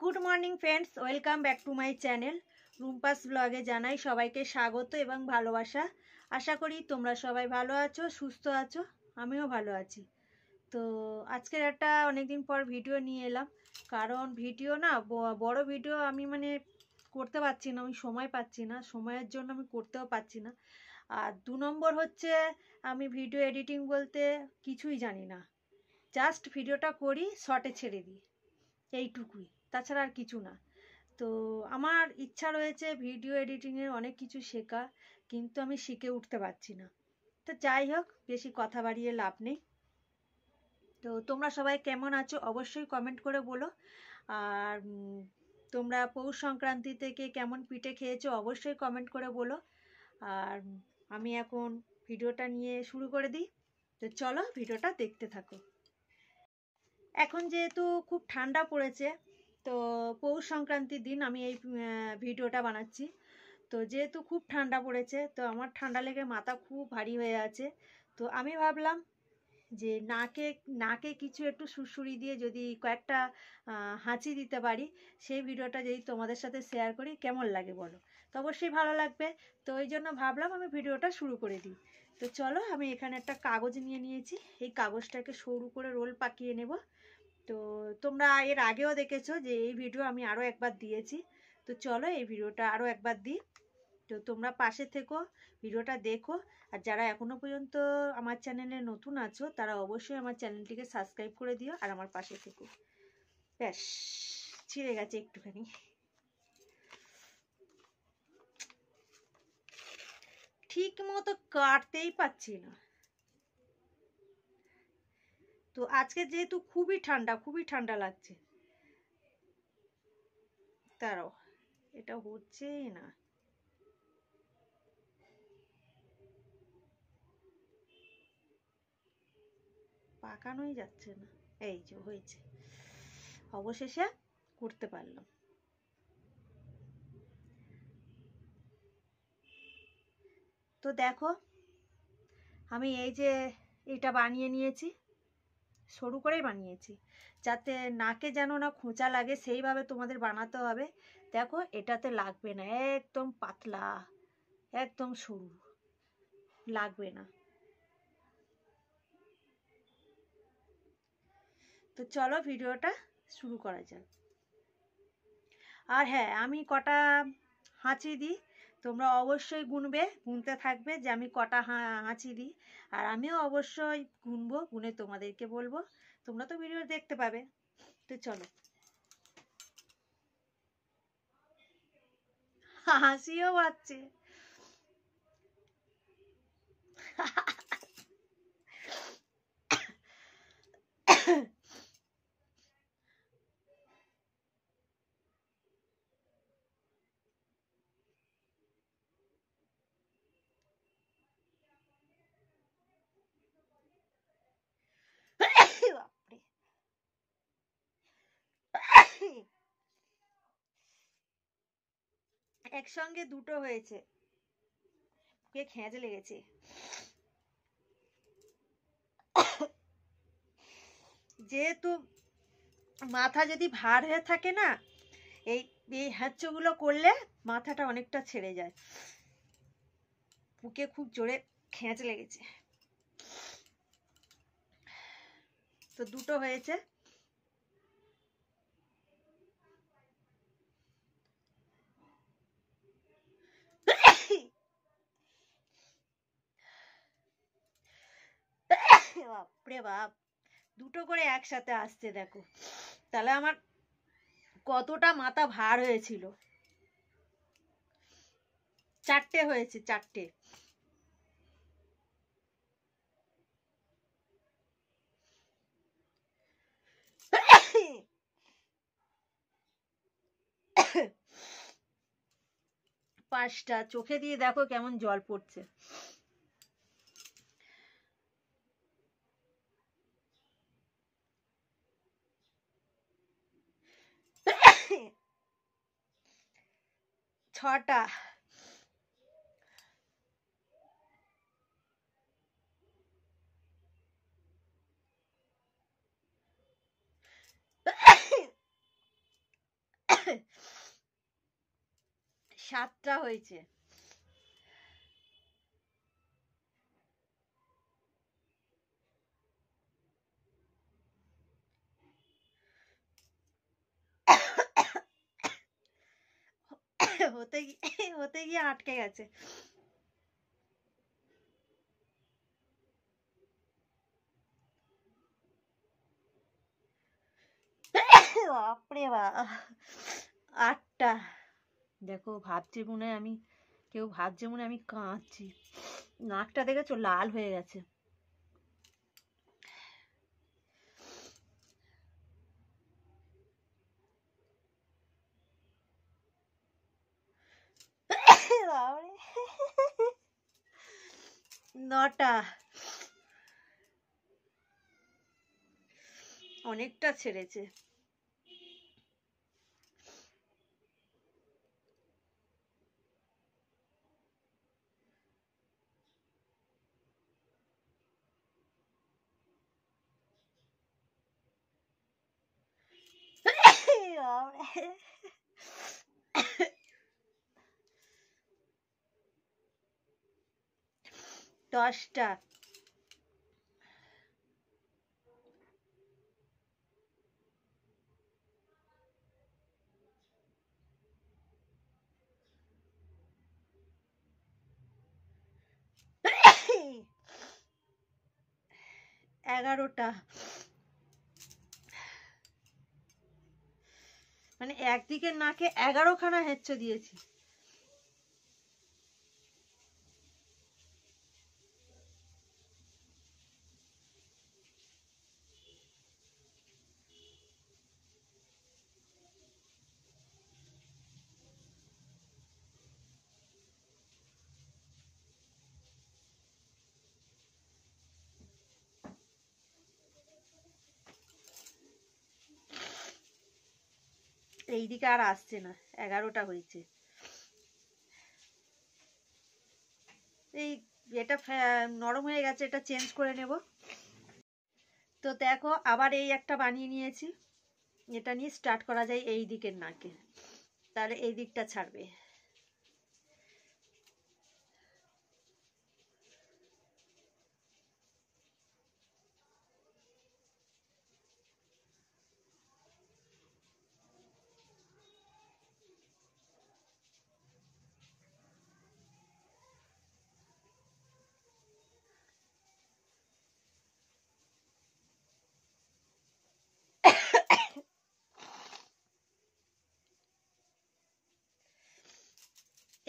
Good morning friends, welcome back to my channel রুম্পাস ব্লগে। জানাই সবাইকে স্বাগত এবং ভালোবাসা। আশা করি তোমরা সবাই ভালো আছো, সুস্থ আছো, আমিও ভালো আছি। তো আজকের একটা অনেকদিন পর ভিডিও নিয়ে এলাম, কারণ ভিডিও না বড় ভিডিও আমি করতে পারছি না, আমি সময় পাচ্ছি না, সময়ের জন্য আমি করতেও পারছি না। আর 2 নম্বর হচ্ছে আমি ভিডিও এডিটিং বলতে কিছুই জানি না, জাস্ট ভিডিওটা করি, শর্টে ছেড়ে দিই, এইটুকুই, তাছাড়া আর কিছু না। তো আমার ইচ্ছা রয়েছে ভিডিও এডিটিংয়ের অনেক কিছু শেখা, কিন্তু আমি শিখে উঠতে পারছি না। তো যাই হোক, বেশি কথা বাড়িয়ে লাভ নেই। তো তোমরা সবাই কেমন আছো অবশ্যই কমেন্ট করে বলো। আর তোমরা পৌষ সংক্রান্তি থেকে কেমন পিঠে খেয়েছো অবশ্যই কমেন্ট করে বলো। আর আমি এখন ভিডিওটা নিয়ে শুরু করে দিই। তো চলো ভিডিওটা দেখতে থাকো। এখন যেহেতু খুব ঠান্ডা পড়েছে, তো পৌষ সংক্রান্তির দিন আমি এই ভিডিওটা বানাচ্ছি। তো যেহেতু খুব ঠান্ডা পড়েছে, তো আমার ঠান্ডা লেগে মাথা খুব ভারী হয়ে আছে। তো আমি ভাবলাম যে নাকে নাকে কিছু একটু সুড়সুড়ি দিয়ে যদি কয়েকটা হাঁচি দিতে পারি, সেই ভিডিওটা যদি তোমাদের সাথে শেয়ার করি কেমন লাগে বলো। তো অবশ্যই ভালো লাগবে। তো ওই জন্য ভাবলাম আমি ভিডিওটা শুরু করে দিই। তো চলো, আমি এখানে একটা কাগজ নিয়ে নিয়েছি, এই কাগজটাকে সরু করে রোল পাকিয়ে নেব। তো তোমরা এর আগেও দেখেছো যে এই ভিডিও আমি আরও একবার দিয়েছি। তো চলো এই ভিডিওটা আরও একবার দিই। তো তোমরা পাশে থেকো, ভিডিওটা দেখো। আর যারা এখনো পর্যন্ত আমার চ্যানেলে নতুন আছো, তারা অবশ্যই আমার চ্যানেলটিকে সাবস্ক্রাইব করে দিও আর আমার পাশে থেকো। ব্যাস, ছিঁড়ে গেছে একটুখানি, ঠিক মতো কাটতেই পাচ্ছি না। তো আজকে যেহেতু খুবই ঠান্ডা লাগছে, তারাও এটা হচ্ছেই না। পাকানোই যাচ্ছে না। এই যে হয়েছে, অবশেষে করতে পারলাম। তো দেখো, আমি এই যে এটা বানিয়ে নিয়েছি, সরু করেই বানিয়েছি, যাতে নাকে যেন না খোঁচা লাগে, সেইভাবে তোমাদের বানাতে হবে। দেখো, এটাতে লাগবে না, একদম পাতলা, একদম সরু, লাগবে না। তো চলো ভিডিওটা শুরু করা যাক। আর হ্যাঁ, আমি কটা হাঁচি দিই, তোমরা অবশ্যই গুনতে থাকবে যে আমি কটা হাঁচি দিই। আর আমিও অবশ্যই গুনবো, গুনে তোমাদেরকে বলবো। তোমরা তো ভিডিও দেখতে পাবে। তো চলো, হাসিও পাচ্ছে। একসঙ্গে দুটো হয়েছে, কে খেঁজ লেগেছে। যেহেতু মাথা যদি ভার হয়ে থাকে না, এই এই হ্যাঁচোগুলো করলে মাথাটা অনেকটা ছেড়ে যায়। বুকে খুব জোরে খেঁচ লেগেছে, তো দুটো হয়েছে। বাপরে বাপ, দুটো করে একসাথে আসছে, দেখো তাহলে আমার কতটা মাথা ভার হয়েছিল। চারটে হয়েছে, চারটে। পাঁচটা, চোখে দিয়ে দেখো কেমন জল পড়ছে। ছটা। 7টা হয়েছে। হতে গিয়ে আটকে গেছে। বাপরে বাপ, 8টা। দেখো ভাবছে মনে হয় আমি, কেউ ভাবছে মনে হয় আমি কাঁদছি। নাকটা দেখেছো লাল হয়ে গেছে। বাবারে, 9টা। অনেকটা ছেড়েছে। বাবারে। 10টা। এগারোটা। মানে একদিকে নাকে 11খানা হেচ্ছো দিয়েছি। এইদিকে আর আসছে না, 11টা হয়েছে। এই এটা নরম হয়ে গেছে, এটা চেঞ্জ করে নেব। তো দেখো আবার এই একটা বানিয়ে নিয়েছি। এটা নিয়ে স্টার্ট করা যায় এই দিকের নাকে, তাহলে এই দিকটা ছাড়বে।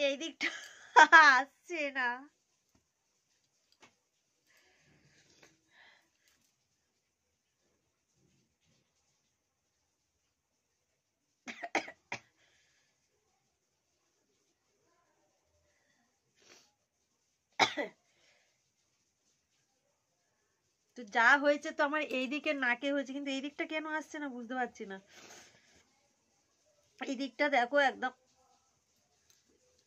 এই দিকটা আসছে না। তো যা হয়েছে তো আমার এই দিকের নাকে হয়েছে, কিন্তু এই দিকটা কেন আসছে না বুঝতে পারছি না। এই দিকটা দেখো একদম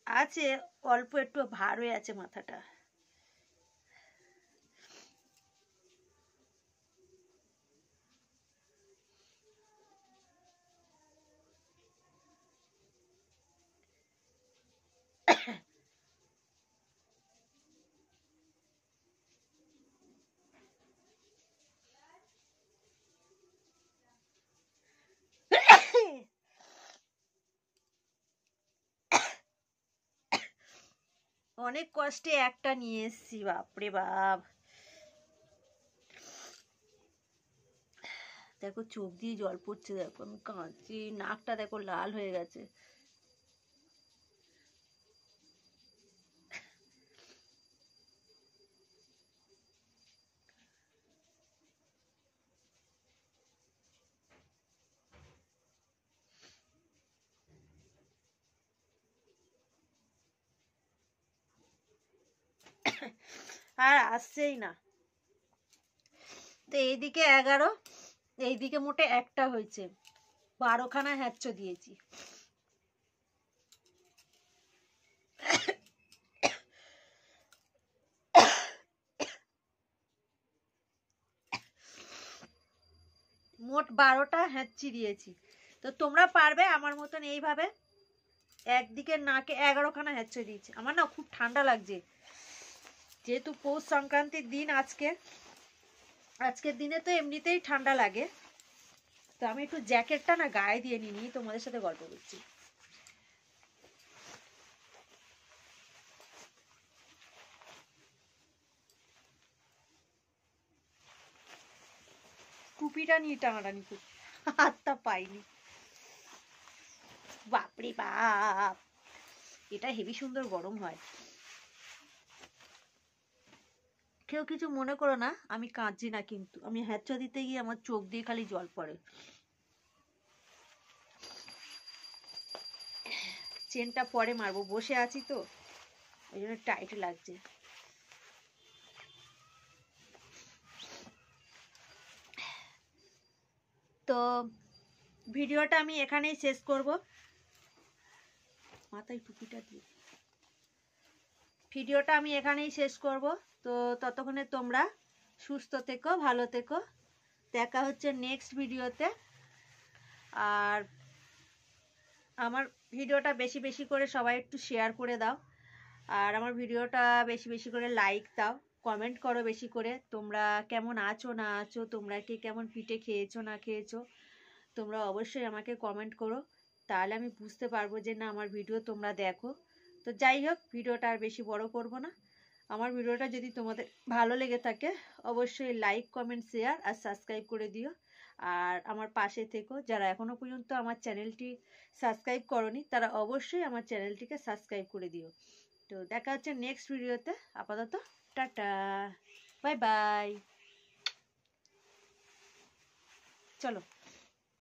আছে, অল্প একটু ভার হয়ে আছে মাথাটা। অনেক কষ্টে একটা নিয়ে এসছি, বাপরে বাপ। দেখো চোখ দিয়ে জল পড়ছে, দেখো আমি কাঁদছি, নাকটা দেখো লাল হয়ে গেছে। আর আসছেই না। তো এইদিকে 11, এইদিকে মোটে একটা হয়েছে, 12খানা হ্যাচ্ছ দিয়েছি। মোট 12টা হ্যাচ্ছি দিয়েছি। তো তোমরা পারবে আমার মতন এইভাবে একদিকে নাকে 11খানা হ্যাঁচড়ে দিয়েছে। আমার না খুব ঠান্ডা লাগছে, যেহেতু পৌষ সংক্রান্তির দিন আজকের দিনে তো এমনিতেই ঠান্ডা লাগে, তো আমি একটু জ্যাকেটটা না গায়ে দিয়ে নিই, তোমাদের সাথে গল্প করছি। টুপিটা নিয়ে টানাটানি করছি, হাতটা পাইনি। বাপরে বাপ, এটা হেভি সুন্দর গরম হয়। কেউ কিছু মনে করো না, আমি কাঁদছি না, কিন্তু আমি হ্যাঁচড়া দিতে গিয়ে আমার চোখ দিয়ে খালি জল পড়ে। চেনটা পরে মারবো, বসে আছি তো ওই জন্য টাইট লাগছে। তো ভিডিওটা আমি এখানেই শেষ করব। মাথায় টুপিটা দিয়ে ভিডিওটা আমি এখানেই শেষ করব। তো ততক্ষণে তোমরা সুস্থ থেকো, ভালো থেকো, দেখা হচ্ছে নেক্সট ভিডিওতে। আর আমার ভিডিওটা বেশি বেশি করে সবাই একটু শেয়ার করে দাও, আর আমার ভিডিওটা বেশি বেশি করে লাইক দাও, কমেন্ট করো বেশি করে, তোমরা কেমন আছো না আছো, তোমরা কে কেমন পিঠে খেয়েছো না খেয়েছো, তোমরা অবশ্যই আমাকে কমেন্ট করো, তাহলে আমি বুঝতে পারবো যে না আমার ভিডিও তোমরা দেখো। তো যাই হোক, ভিডিওটা আর বেশি বড় করব না। আমার ভিডিওটা যদি তোমাদের ভালো লেগে থাকে অবশ্যই লাইক কমেন্ট শেয়ার আর সাবস্ক্রাইব করে দিও। আর আমার পাশে থেকো, যারা এখনো পর্যন্ত আমার চ্যানেলটি সাবস্ক্রাইব করনি তারা অবশ্যই আমার চ্যানেলটিকে সাবস্ক্রাইব করে দিও। তো দেখা হচ্ছে নেক্সট ভিডিওতে। আপাতত টাটা, বাই বাই। চলো।